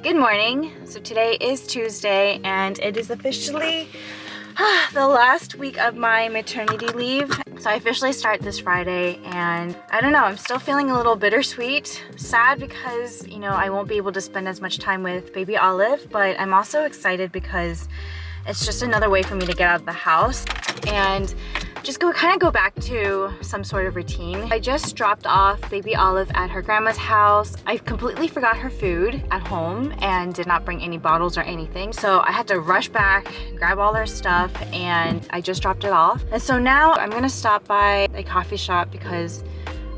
Good morning. So today is Tuesday and it is officially the last week of my maternity leave. So I officially start this Friday and I don't know, I'm still feeling a little bittersweet. Sad because, you know, I won't be able to spend as much time with baby Olive, but I'm also excited because it's just another way for me to get out of the house and just kind of go back to some sort of routine. I just dropped off baby Olive at her grandma's house. I completely forgot her food at home and did not bring any bottles or anything. So I had to rush back, grab all her stuff, and I just dropped it off. And so now I'm gonna stop by a coffee shop because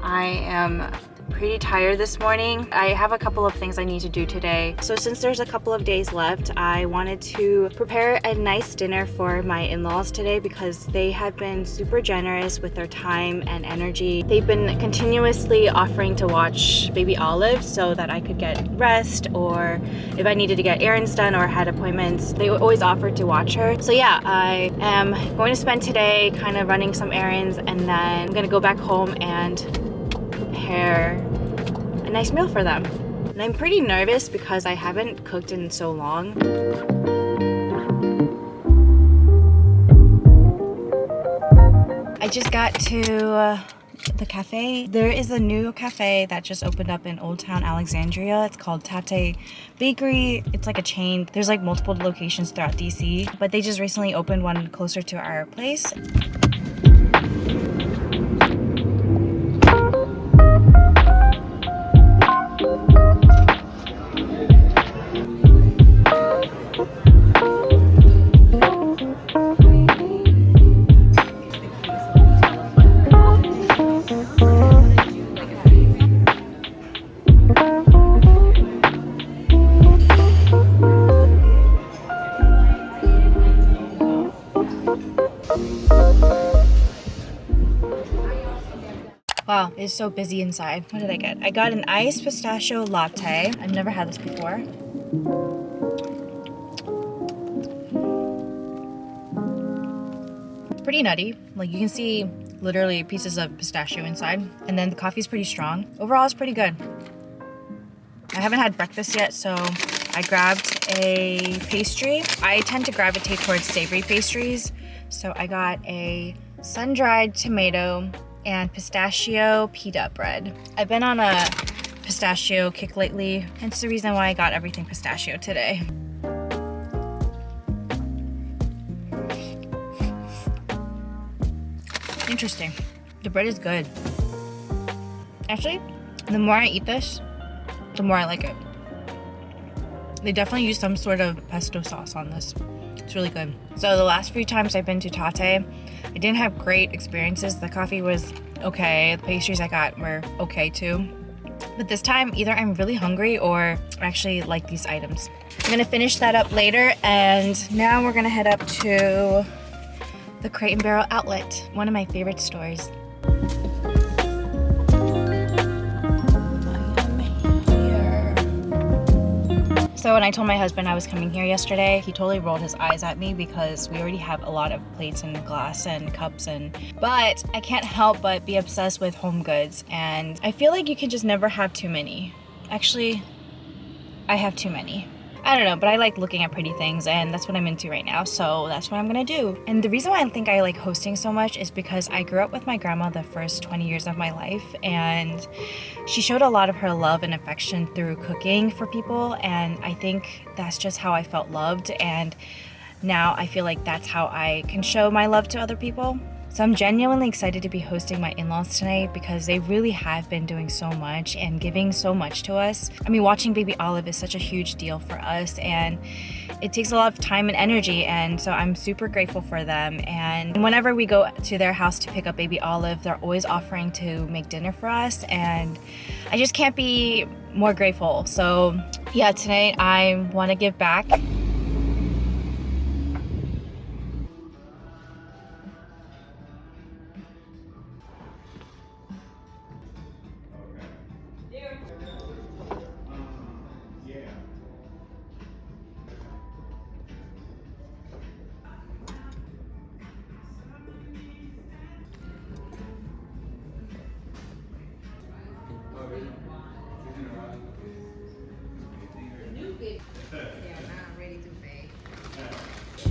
I am pretty tired this morning. I have a couple of things I need to do today. So since there's a couple of days left, I wanted to prepare a nice dinner for my in-laws today because they have been super generous with their time and energy. They've been continuously offering to watch baby Olive so that I could get rest, or if I needed to get errands done or had appointments, they always offered to watch her. So yeah, I am going to spend today kind of running some errands, and then I'm gonna go back home and prepare a nice meal for them. And I'm pretty nervous because I haven't cooked in so long. I just got to the cafe. There is a new cafe that just opened up in Old Town Alexandria. It's called Tate Bakery. It's like a chain. There's like multiple locations throughout DC, but they just recently opened one closer to our place. Wow, it's so busy inside. What did I get? I got an iced pistachio latte. I've never had this before. It's pretty nutty. Like, you can see literally pieces of pistachio inside. And then the coffee's pretty strong. Overall, it's pretty good. I haven't had breakfast yet, so I grabbed a pastry. I tend to gravitate towards savory pastries. So I got a sun-dried tomato and pistachio pita bread. I've been on a pistachio kick lately, hence the reason why I got everything pistachio today. Interesting. The bread is good. Actually, the more I eat this, the more I like it. They definitely use some sort of pesto sauce on this. It's really good. So the last few times I've been to Tate, I didn't have great experiences. The coffee was okay. The pastries I got were okay too. But this time, either I'm really hungry or I actually like these items. I'm gonna finish that up later, and now we're gonna head up to the Crate and Barrel outlet, one of my favorite stores. So when I told my husband I was coming here yesterday, he totally rolled his eyes at me because we already have a lot of plates and glass and cups, but I can't help but be obsessed with home goods, and I feel like you can just never have too many. Actually, I have too many. I don't know, but I like looking at pretty things, and that's what I'm into right now, so that's what I'm gonna do. And the reason why I think I like hosting so much is because I grew up with my grandma the first 20 years of my life, and she showed a lot of her love and affection through cooking for people, and I think that's just how I felt loved, and now I feel like that's how I can show my love to other people. So I'm genuinely excited to be hosting my in-laws tonight because they really have been doing so much and giving so much to us. I mean, watching baby Olive is such a huge deal for us, and it takes a lot of time and energy, and so I'm super grateful for them. And whenever we go to their house to pick up baby Olive, they're always offering to make dinner for us, and I just can't be more grateful. So yeah, tonight I want to give back.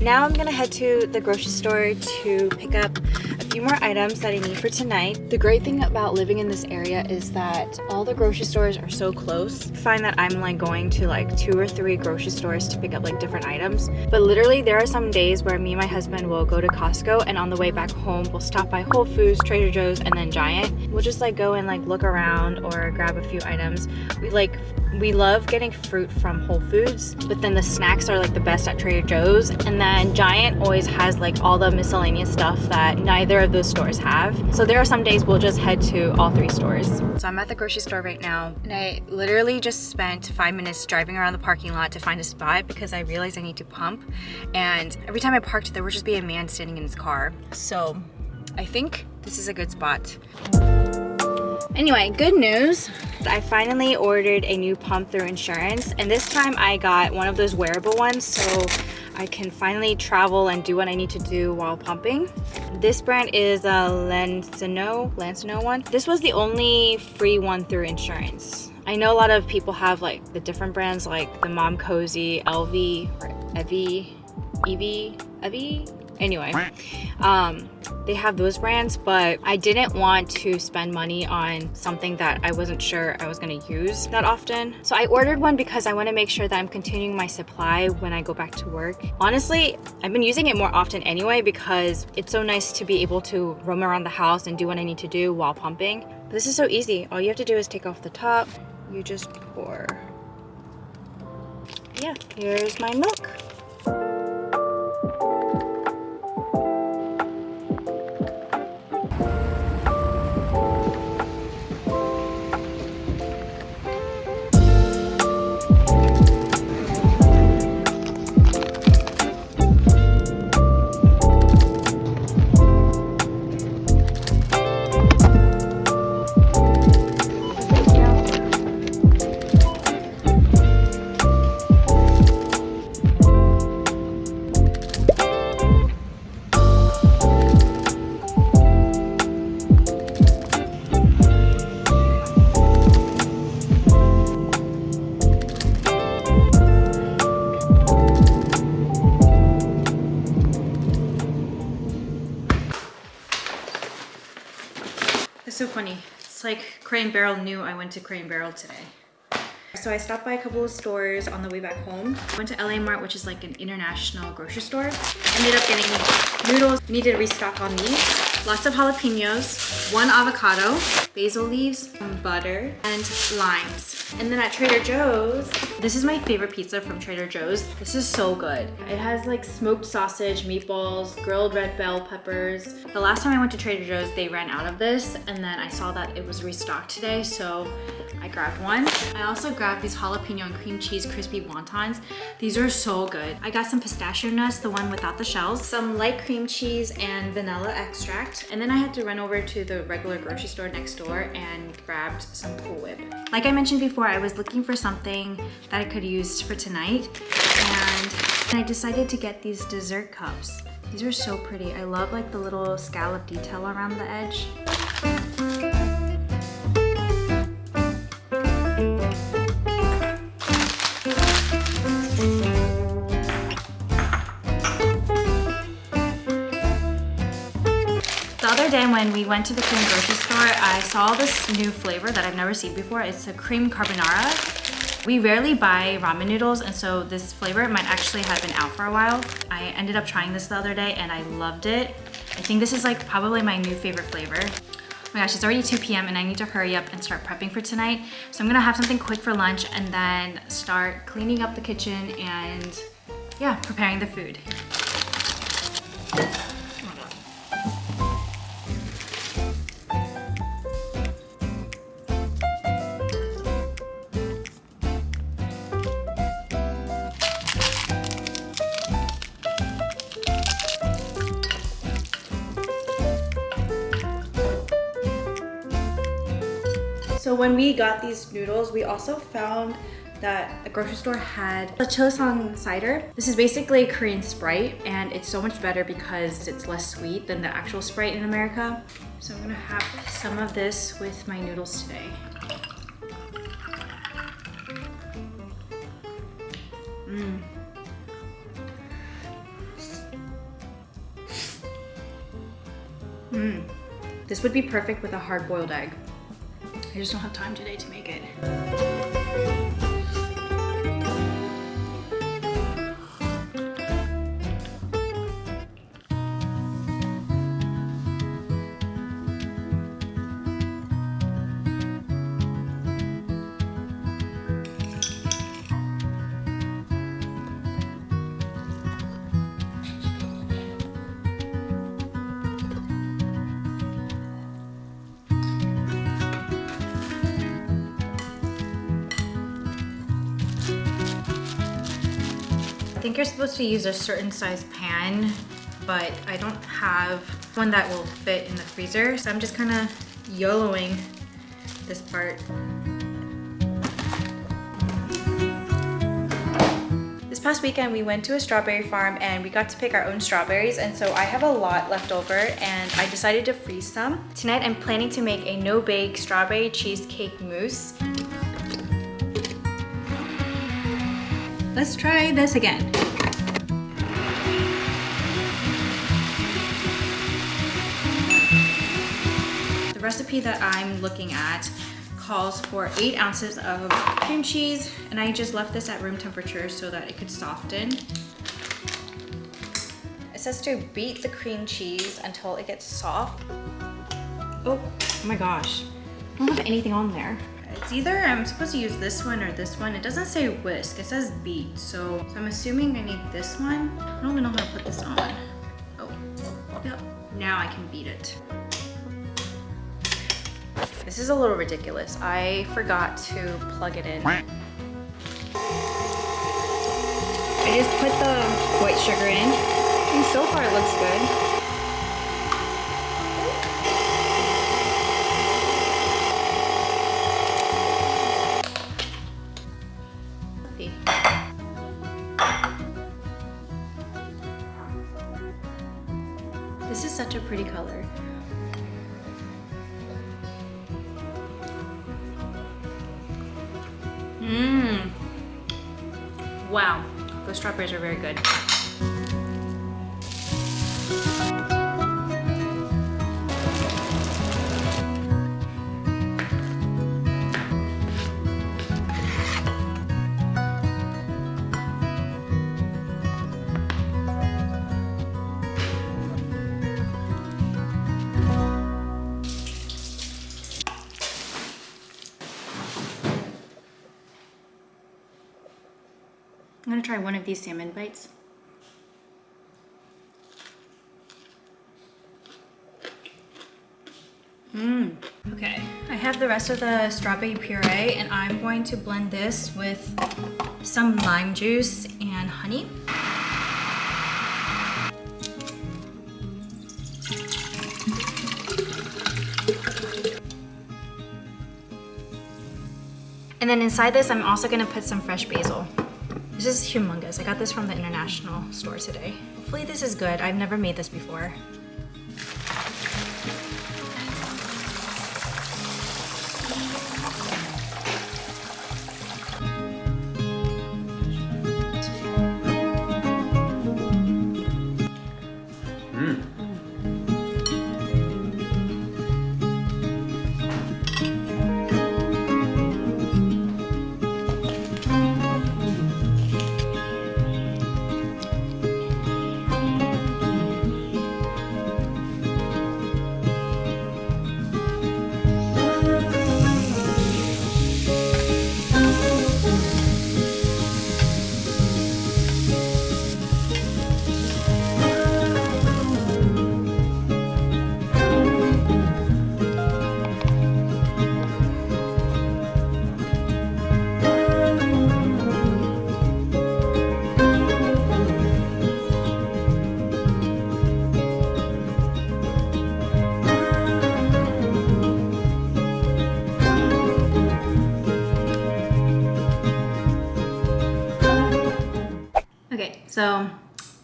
Now I'm gonna head to the grocery store to pick up a few more items that I need for tonight. The great thing about living in this area is that all the grocery stores are so close. I find that I'm like going to like 2 or 3 grocery stores to pick up like different items. But literally there are some days where me and my husband will go to Costco, and on the way back home we'll stop by Whole Foods, Trader Joe's, and then Giant. We'll just like go and like look around or grab a few items. We love getting fruit from Whole Foods, but then the snacks are like the best at Trader Joe's, and then Giant always has like all the miscellaneous stuff that neither of those stores have. So there are some days we'll just head to all 3 stores. So I'm at the grocery store right now, and I literally just spent 5 minutes driving around the parking lot to find a spot because I realized I need to pump, and every time I parked there would just be a man standing in his car. So I think this is a good spot. Anyway, good news. I finally ordered a new pump through insurance, and this time I got one of those wearable ones so I can finally travel and do what I need to do while pumping. This brand is a Lansano one. This was the only free one through insurance. I know a lot of people have like the different brands like the Mom Cozy, LV, or Evie. Anyway, they have those brands, but I didn't want to spend money on something that I wasn't sure I was gonna use that often. So I ordered one because I wanna make sure that I'm continuing my supply when I go back to work. Honestly, I've been using it more often anyway because it's so nice to be able to roam around the house and do what I need to do while pumping. But this is so easy. All you have to do is take off the top. You just pour. Yeah, here's my milk. It's so funny. It's like Crate & Barrel knew I went to Crate & Barrel today. So I stopped by a couple of stores on the way back home. I went to LA Mart, which is like an international grocery store. Ended up getting noodles. Needed to restock on these. Lots of jalapenos, 1 avocado, basil leaves, some butter, and limes. And then at Trader Joe's, this is my favorite pizza from Trader Joe's. This is so good. It has like smoked sausage, meatballs, grilled red bell peppers. The last time I went to Trader Joe's, they ran out of this, and then I saw that it was restocked today, so I grabbed one. I also grabbed these jalapeno and cream cheese crispy wontons. These are so good. I got some pistachio nuts, the one without the shells, some light cream cheese and vanilla extract. And then I had to run over to the regular grocery store next door and grabbed some Cool Whip. Like I mentioned before, I was looking for something that I could use for tonight, and I decided to get these dessert cups. These are so pretty. I love like the little scallop detail around the edge. The other day when we went to the Korean grocery store, I saw this new flavor that I've never seen before. It's a cream carbonara. We rarely buy ramen noodles, and so this flavor might actually have been out for a while. I ended up trying this the other day and I loved it. I think this is like probably my new favorite flavor. Oh my gosh, it's already 2 p.m. and I need to hurry up and start prepping for tonight. So I'm gonna have something quick for lunch and then start cleaning up the kitchen and yeah, preparing the food. So when we got these noodles, we also found that the grocery store had a Chosun cider. This is basically Korean Sprite, and it's so much better because it's less sweet than the actual Sprite in America. So I'm gonna have some of this with my noodles today. This would be perfect with a hard-boiled egg. I just don't have time today to make it. I think you're supposed to use a certain size pan, but I don't have one that will fit in the freezer, so I'm just kind of YOLOing this part. This past weekend we went to a strawberry farm and we got to pick our own strawberries, and so I have a lot left over and I decided to freeze some. Tonight I'm planning to make a no-bake strawberry cheesecake mousse. Let's try this again. The recipe that I'm looking at calls for 8 ounces of cream cheese, and I just left this at room temperature so that it could soften. It says to beat the cream cheese until it gets soft. Oh my gosh, I don't have anything on there. It's either I'm supposed to use this one or this one. It doesn't say whisk, it says beat. So I'm assuming I need this one. I don't even know how to put this on. Oh, yep, now I can beat it. This is a little ridiculous. I forgot to plug it in. I just put the white sugar in, and so far it looks good. This is such a pretty color. Wow, those strawberries are very good. I'm gonna try one of these salmon bites. Okay, I have the rest of the strawberry puree and I'm going to blend this with some lime juice and honey. And then inside this, I'm also gonna put some fresh basil. This is humongous. I got this from the international store today. Hopefully this is good. I've never made this before. So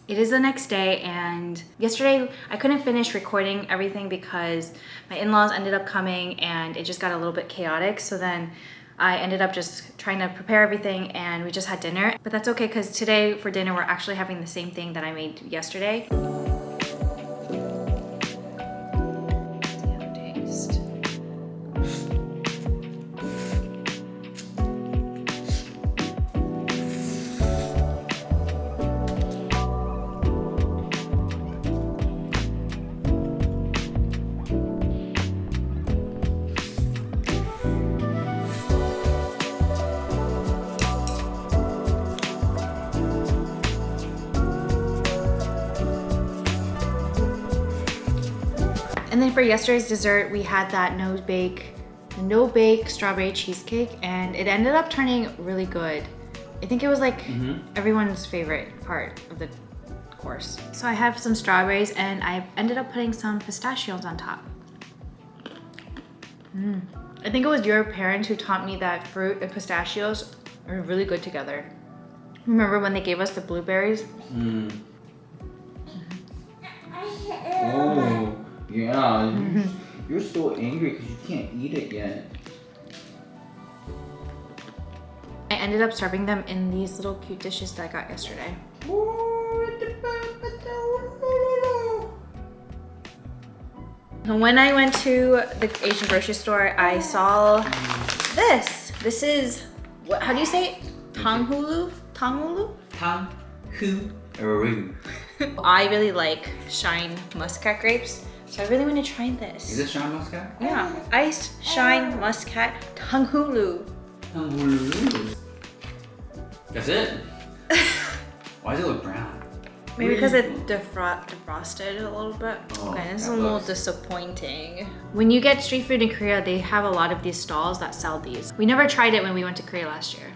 it is the next day, and yesterday I couldn't finish recording everything because my in-laws ended up coming and it just got a little bit chaotic. So then I ended up just trying to prepare everything and we just had dinner. But that's okay because today for dinner we're actually having the same thing that I made yesterday. And then for yesterday's dessert, we had that no-bake strawberry cheesecake, and it ended up turning really good. I think it was like everyone's favorite part of the course. So I have some strawberries and I ended up putting some pistachios on top. I think it was your parents who taught me that fruit and pistachios are really good together. Remember when they gave us the blueberries? Oh, yeah. You're so angry because you can't eat it yet. I ended up serving them in these little cute dishes that I got yesterday. When I went to the Asian grocery store, I saw this. This is, what? How do you say it? Tanghulu? Tanghulu? Tanghulu. I really like Shine Muscat grapes, so I really want to try this. Is it Shine Muscat? Yeah, iced Shine Muscat Tanghulu. Tanghulu. That's it? Why does it look brown? Maybe because it defrosted a little bit. Oh, okay, this is a that little looks- disappointing. When you get street food in Korea, they have a lot of these stalls that sell these. We never tried it when we went to Korea last year.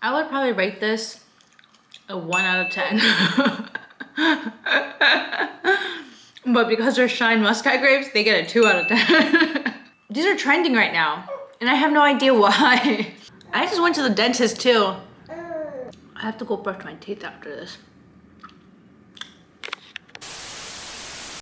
I would probably rate this a 1 out of 10. But because they're Shine Muscat grapes, they get a 2 out of 10. These are trending right now, and I have no idea why. I just went to the dentist too. I have to go brush my teeth after this.